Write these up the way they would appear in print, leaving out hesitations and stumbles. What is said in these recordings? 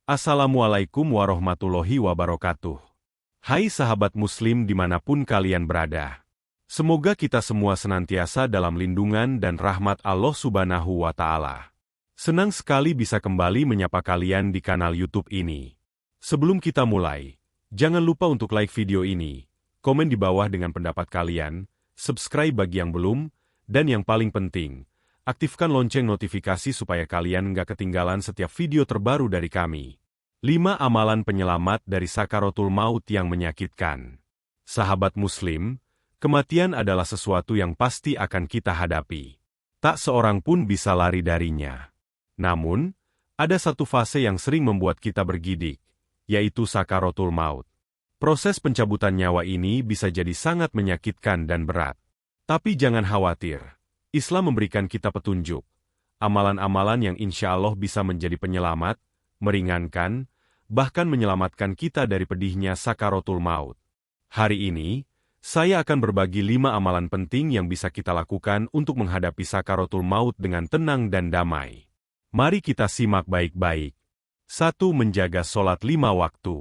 Assalamualaikum warahmatullahi wabarakatuh. Hai sahabat muslim dimanapun kalian berada. Semoga kita semua senantiasa dalam lindungan dan rahmat Allah Subhanahu wa Ta'ala. Senang sekali bisa kembali menyapa kalian di kanal YouTube ini. Sebelum kita mulai, jangan lupa untuk like video ini, komen di bawah dengan pendapat kalian, subscribe bagi yang belum, dan yang paling penting, aktifkan lonceng notifikasi supaya kalian nggak ketinggalan setiap video terbaru dari kami. 5 amalan penyelamat dari sakaratul maut yang menyakitkan. Sahabat muslim, kematian adalah sesuatu yang pasti akan kita hadapi. Tak seorang pun bisa lari darinya. Namun, ada satu fase yang sering membuat kita bergidik, yaitu sakaratul maut. Proses pencabutan nyawa ini bisa jadi sangat menyakitkan dan berat. Tapi jangan khawatir. Islam memberikan kita petunjuk, amalan-amalan yang insya Allah bisa menjadi penyelamat, meringankan, bahkan menyelamatkan kita dari pedihnya sakaratul maut. Hari ini, saya akan berbagi 5 amalan penting yang bisa kita lakukan untuk menghadapi sakaratul maut dengan tenang dan damai. Mari kita simak baik-baik. 1. Menjaga sholat 5 waktu.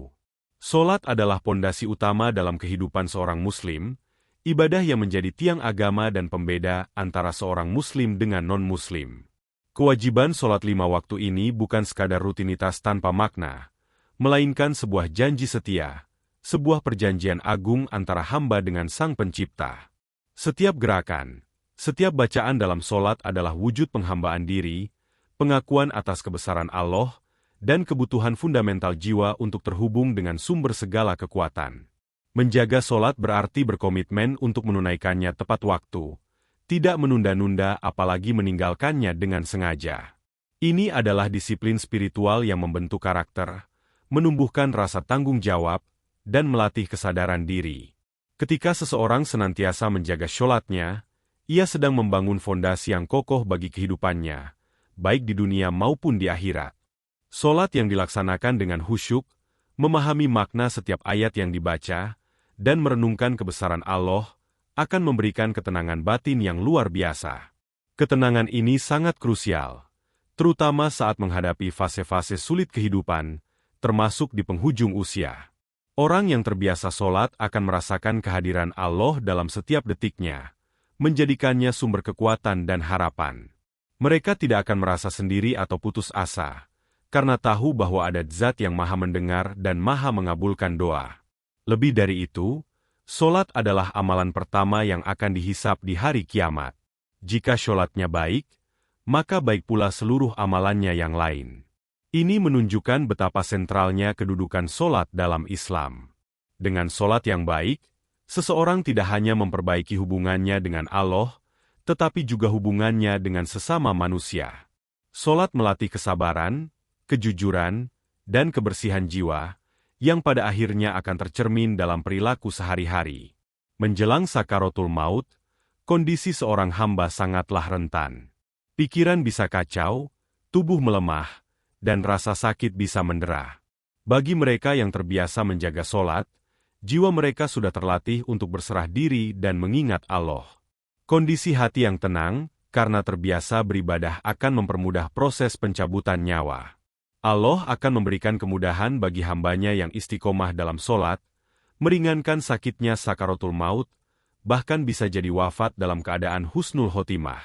Sholat adalah pondasi utama dalam kehidupan seorang muslim, ibadah yang menjadi tiang agama dan pembeda antara seorang muslim dengan non-muslim. Kewajiban sholat 5 waktu ini bukan sekadar rutinitas tanpa makna, melainkan sebuah janji setia, sebuah perjanjian agung antara hamba dengan Sang Pencipta. Setiap gerakan, setiap bacaan dalam sholat adalah wujud penghambaan diri, pengakuan atas kebesaran Allah, dan kebutuhan fundamental jiwa untuk terhubung dengan sumber segala kekuatan. Menjaga sholat berarti berkomitmen untuk menunaikannya tepat waktu, tidak menunda-nunda apalagi meninggalkannya dengan sengaja. Ini adalah disiplin spiritual yang membentuk karakter, menumbuhkan rasa tanggung jawab, dan melatih kesadaran diri. Ketika seseorang senantiasa menjaga sholatnya, ia sedang membangun fondasi yang kokoh bagi kehidupannya, baik di dunia maupun di akhirat. Sholat yang dilaksanakan dengan khusyuk, memahami makna setiap ayat yang dibaca, dan merenungkan kebesaran Allah, akan memberikan ketenangan batin yang luar biasa. Ketenangan ini sangat krusial, terutama saat menghadapi fase-fase sulit kehidupan, termasuk di penghujung usia. Orang yang terbiasa sholat akan merasakan kehadiran Allah dalam setiap detiknya, menjadikannya sumber kekuatan dan harapan. Mereka tidak akan merasa sendiri atau putus asa, karena tahu bahwa ada Zat yang Maha mendengar dan Maha mengabulkan doa. Lebih dari itu, sholat adalah amalan pertama yang akan dihisap di hari kiamat. Jika sholatnya baik, maka baik pula seluruh amalannya yang lain. Ini menunjukkan betapa sentralnya kedudukan sholat dalam Islam. Dengan sholat yang baik, seseorang tidak hanya memperbaiki hubungannya dengan Allah, tetapi juga hubungannya dengan sesama manusia. Sholat melatih kesabaran, kejujuran, dan kebersihan jiwa, yang pada akhirnya akan tercermin dalam perilaku sehari-hari. Menjelang sakaratul maut, kondisi seorang hamba sangatlah rentan. Pikiran bisa kacau, tubuh melemah, dan rasa sakit bisa mendera. Bagi mereka yang terbiasa menjaga sholat, jiwa mereka sudah terlatih untuk berserah diri dan mengingat Allah. Kondisi hati yang tenang, karena terbiasa beribadah akan mempermudah proses pencabutan nyawa. Allah akan memberikan kemudahan bagi hambanya yang istiqomah dalam sholat, meringankan sakitnya sakaratul maut, bahkan bisa jadi wafat dalam keadaan husnul khotimah.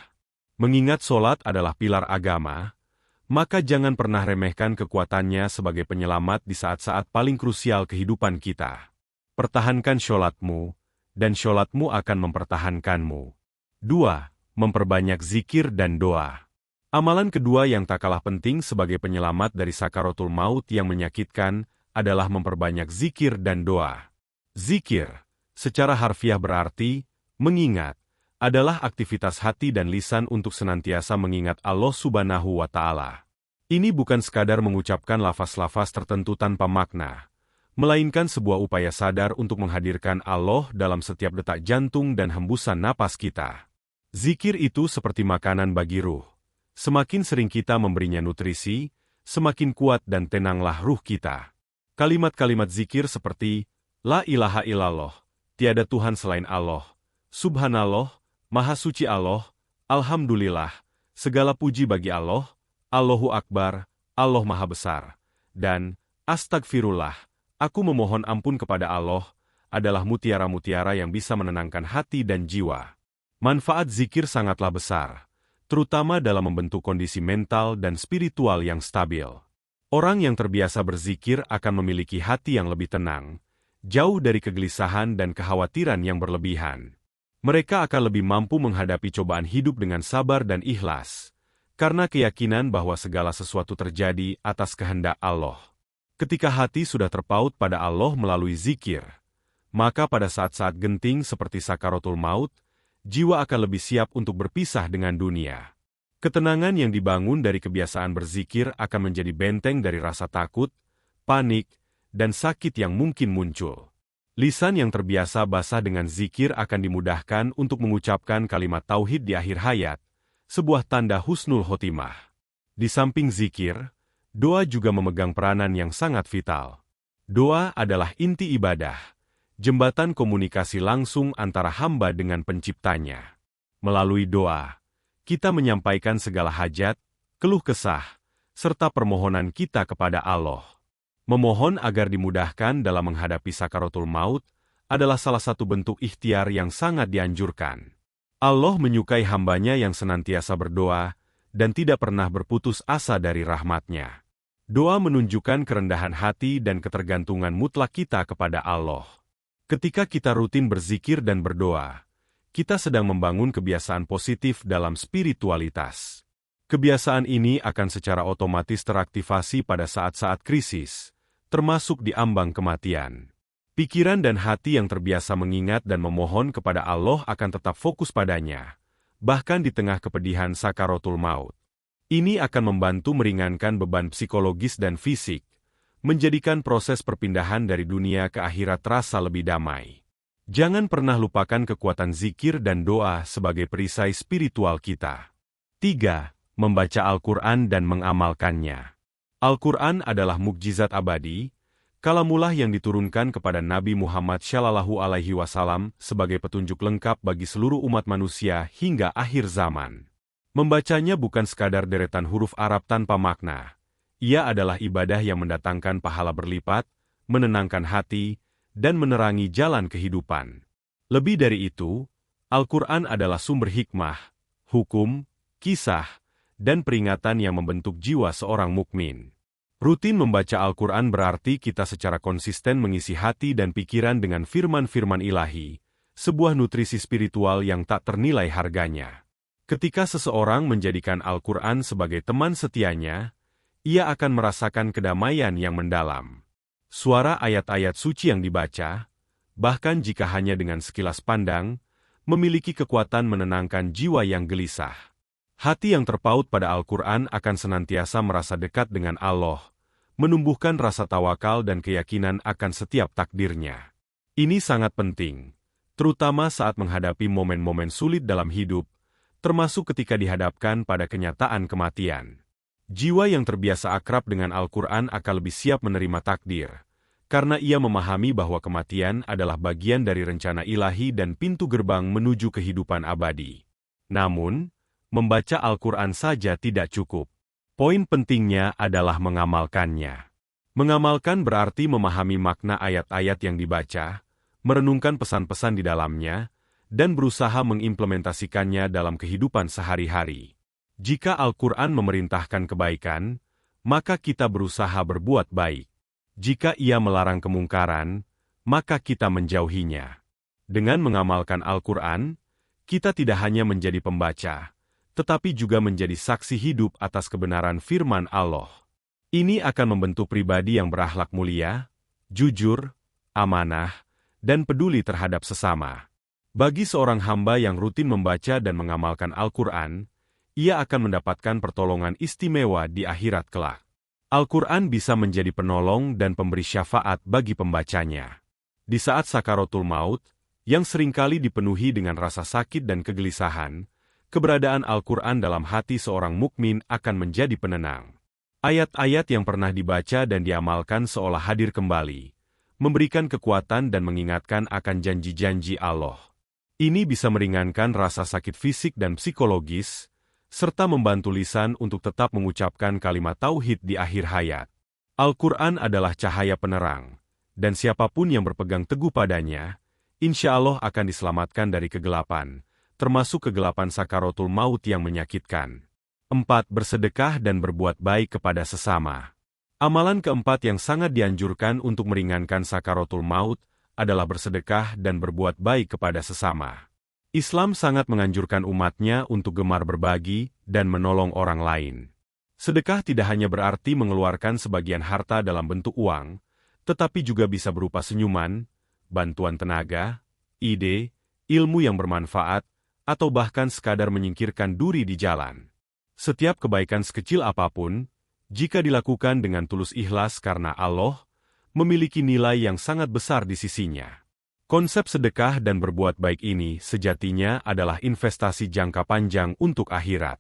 Mengingat sholat adalah pilar agama, maka jangan pernah remehkan kekuatannya sebagai penyelamat di saat-saat paling krusial kehidupan kita. Pertahankan sholatmu, dan sholatmu akan mempertahankanmu. 2. Memperbanyak zikir dan doa. Amalan kedua yang tak kalah penting sebagai penyelamat dari sakaratul maut yang menyakitkan adalah memperbanyak zikir dan doa. Zikir, secara harfiah berarti, mengingat, adalah aktivitas hati dan lisan untuk senantiasa mengingat Allah Subhanahu wa Ta'ala. Ini bukan sekadar mengucapkan lafaz-lafaz tertentu tanpa makna, melainkan sebuah upaya sadar untuk menghadirkan Allah dalam setiap detak jantung dan hembusan napas kita. Zikir itu seperti makanan bagi ruh. Semakin sering kita memberinya nutrisi, semakin kuat dan tenanglah ruh kita. Kalimat-kalimat zikir seperti, La ilaha illallah, tiada Tuhan selain Allah, Subhanallah, Maha Suci Allah, Alhamdulillah, segala puji bagi Allah, Allahu Akbar, Allah Maha Besar, dan astagfirullah, aku memohon ampun kepada Allah, adalah mutiara-mutiara yang bisa menenangkan hati dan jiwa. Manfaat zikir sangatlah besar, terutama dalam membentuk kondisi mental dan spiritual yang stabil. Orang yang terbiasa berzikir akan memiliki hati yang lebih tenang, jauh dari kegelisahan dan kekhawatiran yang berlebihan. Mereka akan lebih mampu menghadapi cobaan hidup dengan sabar dan ikhlas, karena keyakinan bahwa segala sesuatu terjadi atas kehendak Allah. Ketika hati sudah terpaut pada Allah melalui zikir, maka pada saat-saat genting seperti sakaratul maut, jiwa akan lebih siap untuk berpisah dengan dunia. Ketenangan yang dibangun dari kebiasaan berzikir akan menjadi benteng dari rasa takut, panik, dan sakit yang mungkin muncul. Lisan yang terbiasa basah dengan zikir akan dimudahkan untuk mengucapkan kalimat tauhid di akhir hayat, sebuah tanda husnul khotimah. Di samping zikir, doa juga memegang peranan yang sangat vital. Doa adalah inti ibadah, jembatan komunikasi langsung antara hamba dengan penciptanya. Melalui doa, kita menyampaikan segala hajat, keluh kesah, serta permohonan kita kepada Allah. Memohon agar dimudahkan dalam menghadapi sakaratul maut adalah salah satu bentuk ikhtiar yang sangat dianjurkan. Allah menyukai hambanya yang senantiasa berdoa dan tidak pernah berputus asa dari rahmat-Nya. Doa menunjukkan kerendahan hati dan ketergantungan mutlak kita kepada Allah. Ketika kita rutin berzikir dan berdoa, kita sedang membangun kebiasaan positif dalam spiritualitas. Kebiasaan ini akan secara otomatis teraktivasi pada saat-saat krisis, termasuk di ambang kematian. Pikiran dan hati yang terbiasa mengingat dan memohon kepada Allah akan tetap fokus padanya, bahkan di tengah kepedihan sakaratul maut. Ini akan membantu meringankan beban psikologis dan fisik, menjadikan proses perpindahan dari dunia ke akhirat terasa lebih damai. Jangan pernah lupakan kekuatan zikir dan doa sebagai perisai spiritual kita. 3. Membaca Al-Quran dan mengamalkannya. Al-Quran adalah mukjizat abadi, kalamulah yang diturunkan kepada Nabi Muhammad SAW sebagai petunjuk lengkap bagi seluruh umat manusia hingga akhir zaman. Membacanya bukan sekadar deretan huruf Arab tanpa makna. Ia adalah ibadah yang mendatangkan pahala berlipat, menenangkan hati, dan menerangi jalan kehidupan. Lebih dari itu, Al-Quran adalah sumber hikmah, hukum, kisah, dan peringatan yang membentuk jiwa seorang mukmin. Rutin membaca Al-Quran berarti kita secara konsisten mengisi hati dan pikiran dengan firman-firman ilahi, sebuah nutrisi spiritual yang tak ternilai harganya. Ketika seseorang menjadikan Al-Quran sebagai teman setianya, ia akan merasakan kedamaian yang mendalam. Suara ayat-ayat suci yang dibaca, bahkan jika hanya dengan sekilas pandang, memiliki kekuatan menenangkan jiwa yang gelisah. Hati yang terpaut pada Al-Quran akan senantiasa merasa dekat dengan Allah, menumbuhkan rasa tawakal dan keyakinan akan setiap takdirnya. Ini sangat penting, terutama saat menghadapi momen-momen sulit dalam hidup, termasuk ketika dihadapkan pada kenyataan kematian. Jiwa yang terbiasa akrab dengan Al-Quran akan lebih siap menerima takdir, karena ia memahami bahwa kematian adalah bagian dari rencana ilahi dan pintu gerbang menuju kehidupan abadi. Namun, membaca Al-Quran saja tidak cukup. Poin pentingnya adalah mengamalkannya. Mengamalkan berarti memahami makna ayat-ayat yang dibaca, merenungkan pesan-pesan di dalamnya, dan berusaha mengimplementasikannya dalam kehidupan sehari-hari. Jika Al-Quran memerintahkan kebaikan, maka kita berusaha berbuat baik. Jika ia melarang kemungkaran, maka kita menjauhinya. Dengan mengamalkan Al-Quran, kita tidak hanya menjadi pembaca, tetapi juga menjadi saksi hidup atas kebenaran firman Allah. Ini akan membentuk pribadi yang berakhlak mulia, jujur, amanah, dan peduli terhadap sesama. Bagi seorang hamba yang rutin membaca dan mengamalkan Al-Quran, ia akan mendapatkan pertolongan istimewa di akhirat kelak. Al-Quran bisa menjadi penolong dan pemberi syafaat bagi pembacanya. Di saat sakaratul maut, yang seringkali dipenuhi dengan rasa sakit dan kegelisahan, keberadaan Al-Quran dalam hati seorang mukmin akan menjadi penenang. Ayat-ayat yang pernah dibaca dan diamalkan seolah hadir kembali, memberikan kekuatan dan mengingatkan akan janji-janji Allah. Ini bisa meringankan rasa sakit fisik dan psikologis, serta membantu lisan untuk tetap mengucapkan kalimat tauhid di akhir hayat. Al-Quran adalah cahaya penerang, dan siapapun yang berpegang teguh padanya, insya Allah akan diselamatkan dari kegelapan, termasuk kegelapan sakaratul maut yang menyakitkan. 4. Bersedekah dan berbuat baik kepada sesama. Amalan keempat yang sangat dianjurkan untuk meringankan sakaratul maut adalah bersedekah dan berbuat baik kepada sesama. Islam sangat menganjurkan umatnya untuk gemar berbagi dan menolong orang lain. Sedekah tidak hanya berarti mengeluarkan sebagian harta dalam bentuk uang, tetapi juga bisa berupa senyuman, bantuan tenaga, ide, ilmu yang bermanfaat, atau bahkan sekadar menyingkirkan duri di jalan. Setiap kebaikan sekecil apapun, jika dilakukan dengan tulus ikhlas karena Allah, memiliki nilai yang sangat besar di sisinya. Konsep sedekah dan berbuat baik ini sejatinya adalah investasi jangka panjang untuk akhirat.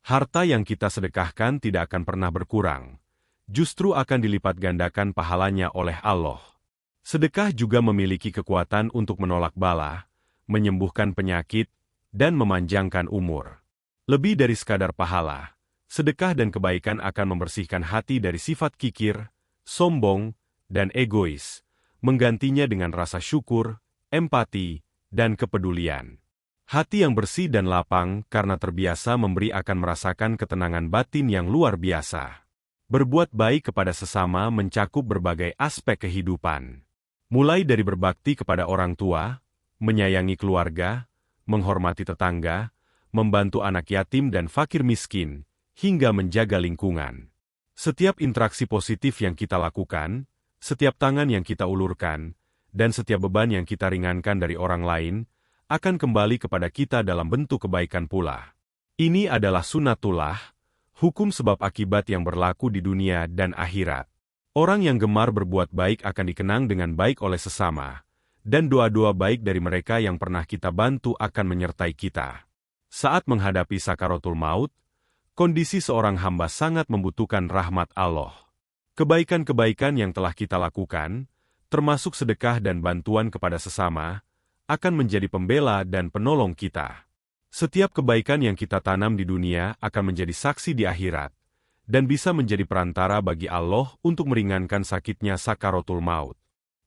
Harta yang kita sedekahkan tidak akan pernah berkurang, justru akan dilipat gandakan pahalanya oleh Allah. Sedekah juga memiliki kekuatan untuk menolak bala, menyembuhkan penyakit, dan memanjangkan umur. Lebih dari sekadar pahala, sedekah dan kebaikan akan membersihkan hati dari sifat kikir, sombong, dan egois, menggantinya dengan rasa syukur, empati, dan kepedulian. Hati yang bersih dan lapang karena terbiasa memberi akan merasakan ketenangan batin yang luar biasa. Berbuat baik kepada sesama mencakup berbagai aspek kehidupan. Mulai dari berbakti kepada orang tua, menyayangi keluarga, menghormati tetangga, membantu anak yatim dan fakir miskin, hingga menjaga lingkungan. Setiap interaksi positif yang kita lakukan, setiap tangan yang kita ulurkan, dan setiap beban yang kita ringankan dari orang lain, akan kembali kepada kita dalam bentuk kebaikan pula. Ini adalah sunnatullah, hukum sebab akibat yang berlaku di dunia dan akhirat. Orang yang gemar berbuat baik akan dikenang dengan baik oleh sesama, dan doa-doa baik dari mereka yang pernah kita bantu akan menyertai kita. Saat menghadapi sakaratul maut, kondisi seorang hamba sangat membutuhkan rahmat Allah. Kebaikan-kebaikan yang telah kita lakukan, termasuk sedekah dan bantuan kepada sesama, akan menjadi pembela dan penolong kita. Setiap kebaikan yang kita tanam di dunia akan menjadi saksi di akhirat, dan bisa menjadi perantara bagi Allah untuk meringankan sakitnya sakaratul maut.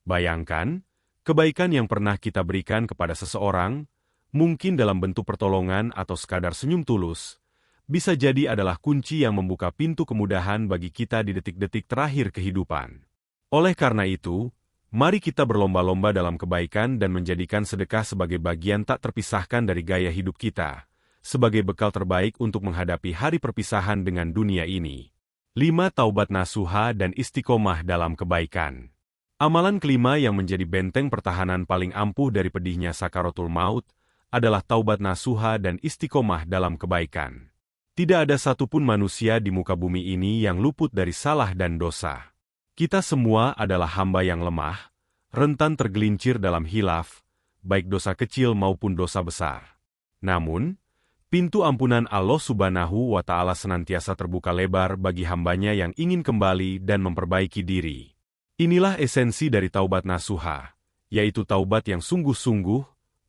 Bayangkan, kebaikan yang pernah kita berikan kepada seseorang, mungkin dalam bentuk pertolongan atau sekadar senyum tulus, bisa jadi adalah kunci yang membuka pintu kemudahan bagi kita di detik-detik terakhir kehidupan. Oleh karena itu, mari kita berlomba-lomba dalam kebaikan dan menjadikan sedekah sebagai bagian tak terpisahkan dari gaya hidup kita, sebagai bekal terbaik untuk menghadapi hari perpisahan dengan dunia ini. 5. Taubat nasuha dan istiqomah dalam kebaikan. Amalan kelima yang menjadi benteng pertahanan paling ampuh dari pedihnya sakaratul maut adalah taubat nasuha dan istiqomah dalam kebaikan. Tidak ada satupun manusia di muka bumi ini yang luput dari salah dan dosa. Kita semua adalah hamba yang lemah, rentan tergelincir dalam hilaf, baik dosa kecil maupun dosa besar. Namun, pintu ampunan Allah Subhanahu wa Ta'ala senantiasa terbuka lebar bagi hambanya yang ingin kembali dan memperbaiki diri. Inilah esensi dari taubat nasuha, yaitu taubat yang sungguh-sungguh,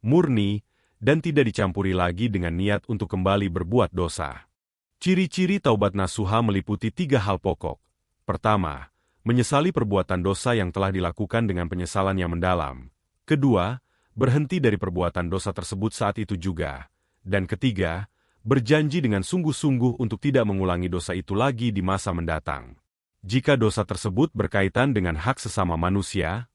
murni, dan tidak dicampuri lagi dengan niat untuk kembali berbuat dosa. Ciri-ciri taubat nasuha meliputi 3 hal pokok. Pertama, menyesali perbuatan dosa yang telah dilakukan dengan penyesalan yang mendalam. Kedua, berhenti dari perbuatan dosa tersebut saat itu juga. Dan ketiga, berjanji dengan sungguh-sungguh untuk tidak mengulangi dosa itu lagi di masa mendatang. Jika dosa tersebut berkaitan dengan hak sesama manusia,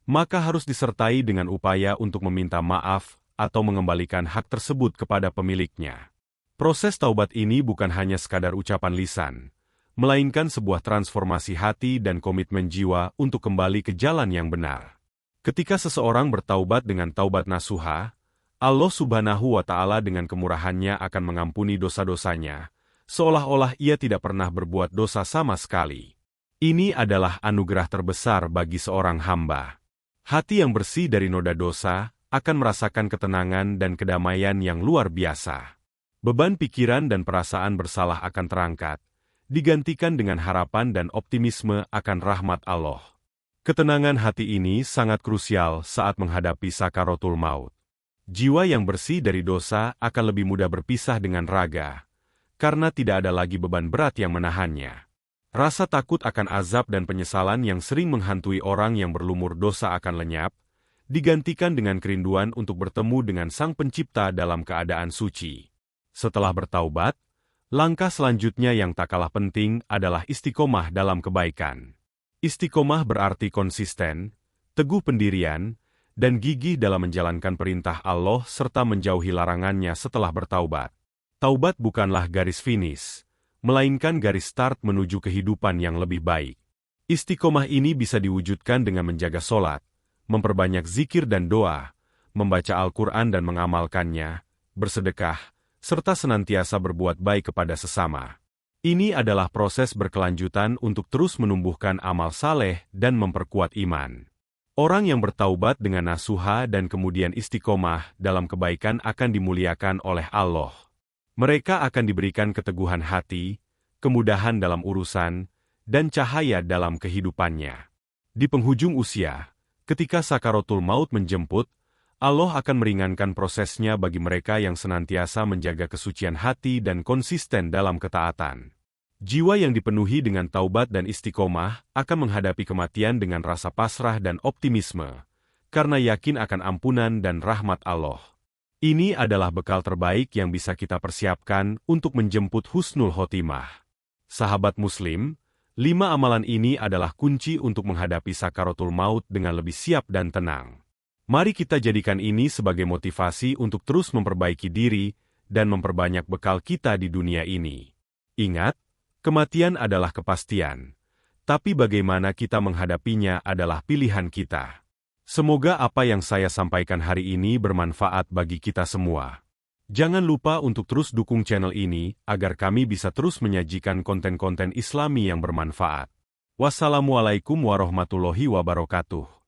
maka harus disertai dengan upaya untuk meminta maaf atau mengembalikan hak tersebut kepada pemiliknya. Proses taubat ini bukan hanya sekadar ucapan lisan, melainkan sebuah transformasi hati dan komitmen jiwa untuk kembali ke jalan yang benar. Ketika seseorang bertaubat dengan taubat nasuha, Allah Subhanahu wa Ta'ala dengan kemurahannya akan mengampuni dosa-dosanya, seolah-olah ia tidak pernah berbuat dosa sama sekali. Ini adalah anugerah terbesar bagi seorang hamba. Hati yang bersih dari noda dosa akan merasakan ketenangan dan kedamaian yang luar biasa. Beban pikiran dan perasaan bersalah akan terangkat, digantikan dengan harapan dan optimisme akan rahmat Allah. Ketenangan hati ini sangat krusial saat menghadapi sakaratul maut. Jiwa yang bersih dari dosa akan lebih mudah berpisah dengan raga, karena tidak ada lagi beban berat yang menahannya. Rasa takut akan azab dan penyesalan yang sering menghantui orang yang berlumur dosa akan lenyap, digantikan dengan kerinduan untuk bertemu dengan Sang Pencipta dalam keadaan suci. Setelah bertaubat, langkah selanjutnya yang tak kalah penting adalah istiqomah dalam kebaikan. Istiqomah berarti konsisten, teguh pendirian, dan gigih dalam menjalankan perintah Allah serta menjauhi larangannya setelah bertaubat. Taubat bukanlah garis finish, melainkan garis start menuju kehidupan yang lebih baik. Istiqomah ini bisa diwujudkan dengan menjaga sholat, memperbanyak zikir dan doa, membaca Al-Quran dan mengamalkannya, bersedekah, serta senantiasa berbuat baik kepada sesama. Ini adalah proses berkelanjutan untuk terus menumbuhkan amal saleh dan memperkuat iman. Orang yang bertaubat dengan nasuha dan kemudian istiqomah dalam kebaikan akan dimuliakan oleh Allah. Mereka akan diberikan keteguhan hati, kemudahan dalam urusan, dan cahaya dalam kehidupannya. Di penghujung usia, ketika sakaratul maut menjemput, Allah akan meringankan prosesnya bagi mereka yang senantiasa menjaga kesucian hati dan konsisten dalam ketaatan. Jiwa yang dipenuhi dengan taubat dan istiqomah akan menghadapi kematian dengan rasa pasrah dan optimisme, karena yakin akan ampunan dan rahmat Allah. Ini adalah bekal terbaik yang bisa kita persiapkan untuk menjemput husnul khotimah. Sahabat Muslim, 5 amalan ini adalah kunci untuk menghadapi sakaratul maut dengan lebih siap dan tenang. Mari kita jadikan ini sebagai motivasi untuk terus memperbaiki diri dan memperbanyak bekal kita di dunia ini. Ingat, kematian adalah kepastian, tapi bagaimana kita menghadapinya adalah pilihan kita. Semoga apa yang saya sampaikan hari ini bermanfaat bagi kita semua. Jangan lupa untuk terus dukung channel ini agar kami bisa terus menyajikan konten-konten Islami yang bermanfaat. Wassalamualaikum warahmatullahi wabarakatuh.